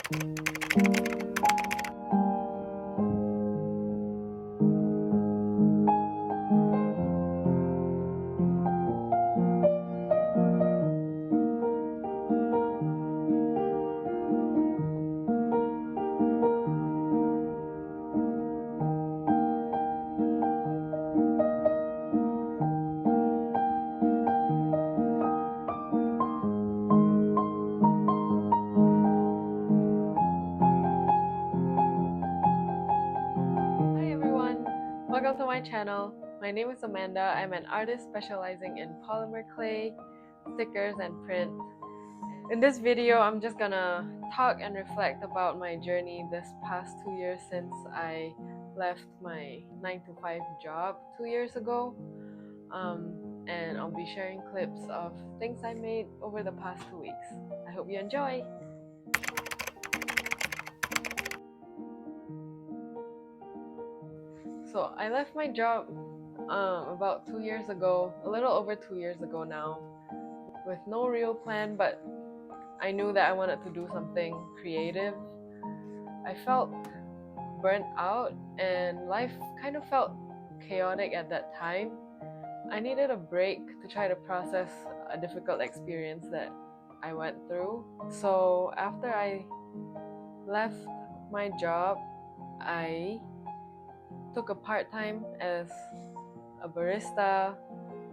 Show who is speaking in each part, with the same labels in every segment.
Speaker 1: Hi everyone, welcome to my channel. My name is Amanda. I'm an artist specializing in polymer clay, stickers, and print. In this video, I'm just gonna talk and reflect about my journey this past 2 years since I left my 9 to 5 job 2 years ago. And I'll be sharing clips of things I made over the past 2 weeks. I hope you enjoy! So I left my job about 2 years ago, a little over 2 years ago now, with no real plan, but I knew that I wanted to do something creative. I felt burnt out and life kind of felt chaotic at that time. I needed a break to try to process a difficult experience that I went through. So after I left my job, I took a part-time as a barista.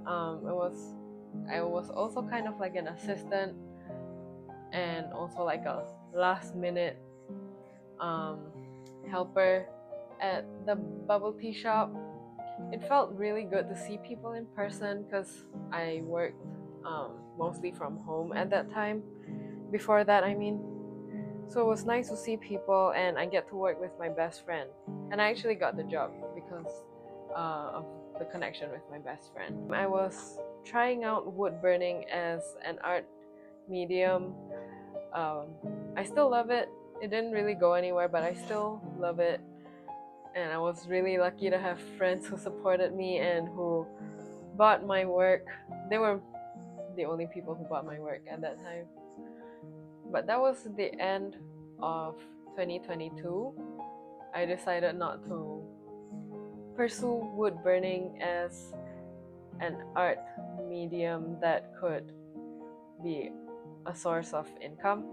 Speaker 1: I was also kind of like an assistant and also like a last minute helper at the bubble tea shop. It felt really good to see people in person because I worked mostly from home at that time. Before that, I mean. So it was nice to see people, and I get to work with my best friend. And I actually got the job because of the connection with my best friend. I was trying out wood burning as an art medium. I still love it. It didn't really go anywhere, but I still love it. And I was really lucky to have friends who supported me and who bought my work. They were the only people who bought my work at that time. But that was the end of 2022. I decided not to pursue wood burning as an art medium that could be a source of income.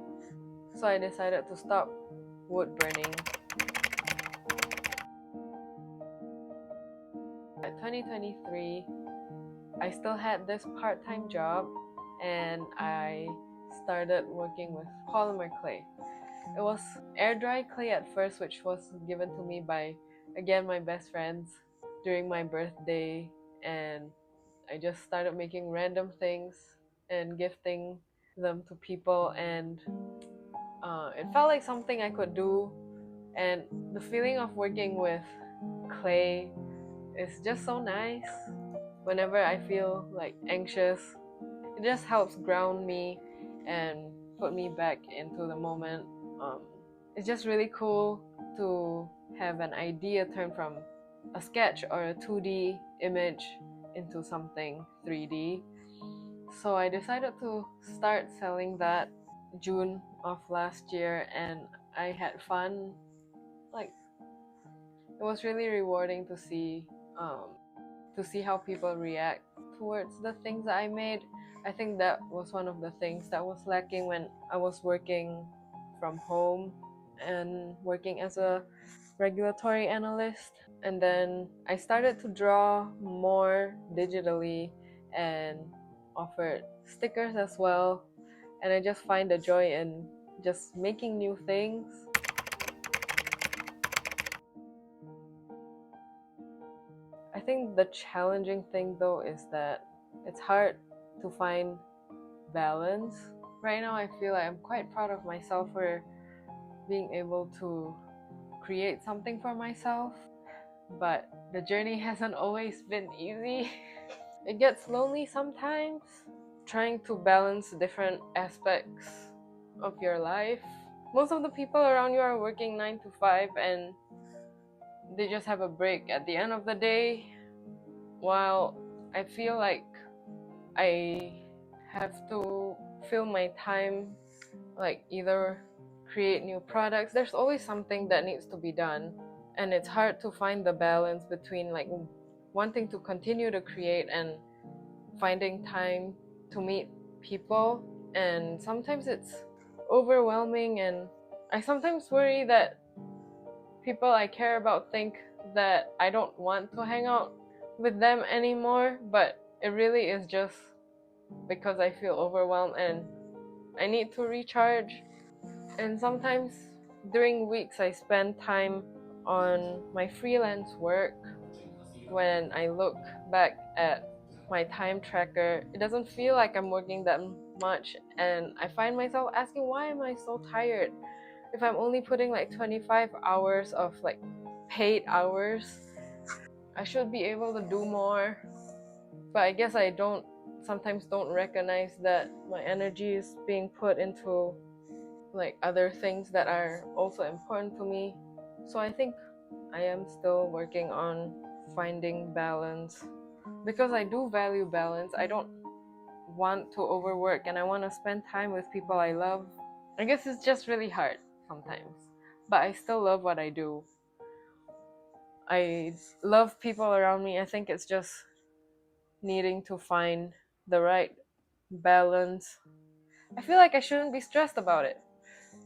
Speaker 1: So I decided to stop wood burning. At 2023, I still had this part-time job and I started working with polymer clay. It was air dry clay at first, which was given to me by, again, my best friends during my birthday, and I just started making random things and gifting them to people, and it felt like something I could do. And the feeling of working with clay is just so nice. Whenever I feel like anxious, it just helps ground me and put me back into the moment. It's just really cool to have an idea turn from a sketch or a 2D image into something 3D. So I decided to start selling that June of last year, and I had fun. Like, it was really rewarding to see how people react towards the things that I made. I think that was one of the things that was lacking when I was working from home and working as a regulatory analyst. And then I started to draw more digitally and offered stickers as well. And I just find the joy in just making new things. I think the challenging thing though is that it's hard to find balance. Right now I feel like I'm quite proud of myself for being able to create something for myself, but the journey hasn't always been easy. It gets lonely sometimes, trying to balance different aspects of your life. Most of the people around you are working 9 to 5 and they just have a break at the end of the day, while I feel like I have to fill my time like either create new products. There's always something that needs to be done, and it's hard to find the balance between like wanting to continue to create and finding time to meet people. And sometimes it's overwhelming, and I sometimes worry that people I care about think that I don't want to hang out with them anymore, but it really is just because I feel overwhelmed and I need to recharge. And sometimes during weeks I spend time on my freelance work. When I look back at my time tracker, it doesn't feel like I'm working that much, and I find myself asking, why am I so tired if I'm only putting like 25 hours of like paid hours? I should be able to do more, but I guess I sometimes don't recognize that my energy is being put into like other things that are also important to me. So I think I am still working on finding balance, because I do value balance. I don't want to overwork, and I want to spend time with people I love. I guess it's just really hard sometimes, but I still love what I do. I love people around me. I think it's just needing to find the right balance. I feel like I shouldn't be stressed about it,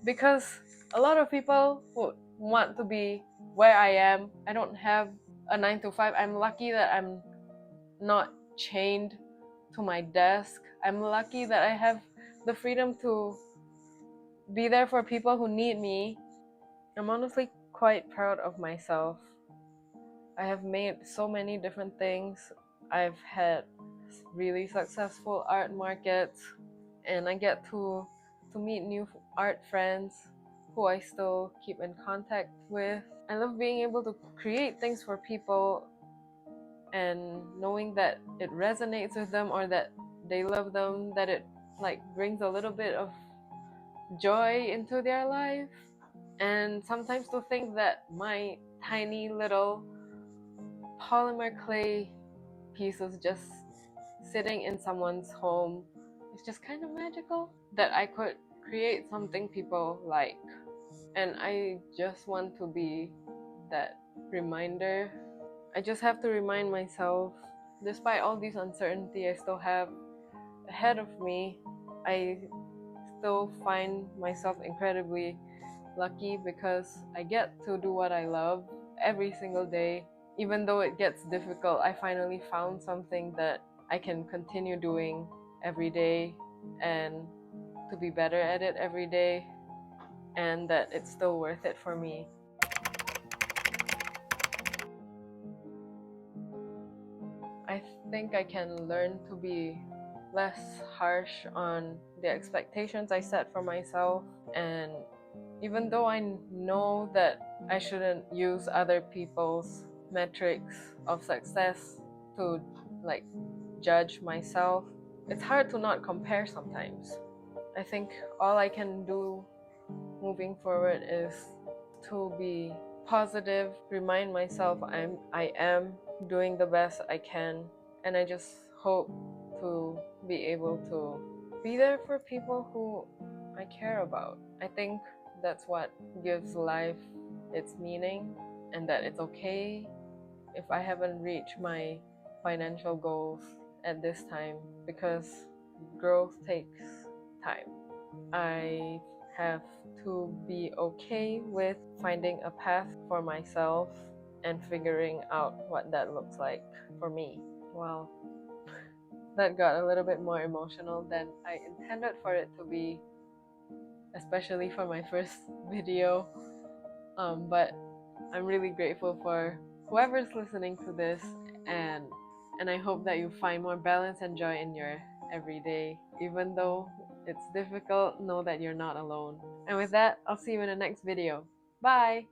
Speaker 1: because a lot of people would want to be where I am. I don't have a 9 to 5. I'm lucky that I'm not chained to my desk. I'm lucky that I have the freedom to be there for people who need me. I'm honestly quite proud of myself. I have made so many different things. I've had really successful art markets, and I get to meet new art friends who I still keep in contact with. I love being able to create things for people and knowing that it resonates with them, or that they love them, that it like brings a little bit of joy into their life. And sometimes to think that my tiny little polymer clay pieces just sitting in someone's home is just kind of magical, that I could create something people like. And I just want to be that reminder. I just have to remind myself, despite all these uncertainty I still have ahead of me, I still find myself incredibly lucky, because I get to do what I love every single day. Even though it gets difficult, I finally found something that I can continue doing every day, and to be better at it every day, and that it's still worth it for me. I think I can learn to be less harsh on the expectations I set for myself. And even though I know that I shouldn't use other people's metrics of success to like judge myself, it's hard to not compare sometimes. I think all I can do moving forward is to be positive, remind myself I am doing the best I can, and I just hope to be able to be there for people who I care about. I think that's what gives life its meaning, and that it's okay if I haven't reached my financial goals at this time, because growth takes time. I have to be okay with finding a path for myself and figuring out what that looks like for me. Well, that got a little bit more emotional than I intended for it to be, especially for my first video. But I'm really grateful for whoever's listening to this, and I hope that you find more balance and joy in your everyday. Even though it's difficult, know that you're not alone. And with that, I'll see you in the next video. Bye!